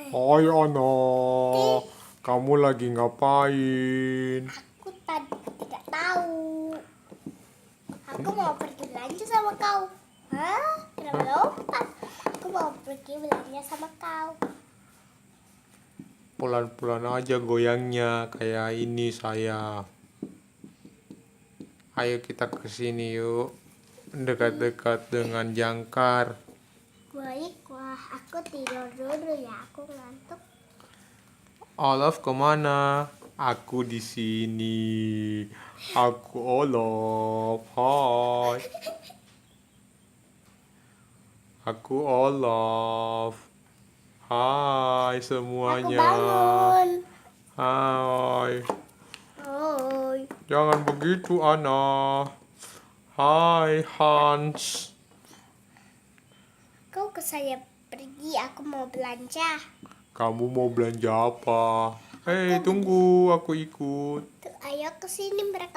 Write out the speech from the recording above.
Hai Ana, kamu lagi ngapain? Aku tadi tidak tahu. Aku mau pergi belanja sama kau. Hah? Kenapa lompat? Aku mau pergi belanja sama kau. Pelan-pelan aja goyangnya kayak ini saya. Ayo kita ke sini yuk. Dekat-dekat dengan jangkar. Baiklah, aku tidur dulu ya. Aku ngantuk. Olaf kemana? Aku di sini. Aku Olaf. Hai. Aku Olaf. Hai Aku semuanya. bangun. Hai. Oi. Jangan begitu, Ana. Hai, Hans. Kau ke saya pergi. Aku mau belanja. Kamu mau belanja apa? Aku Tunggu, aku ikut. Ayo ke sini mereka.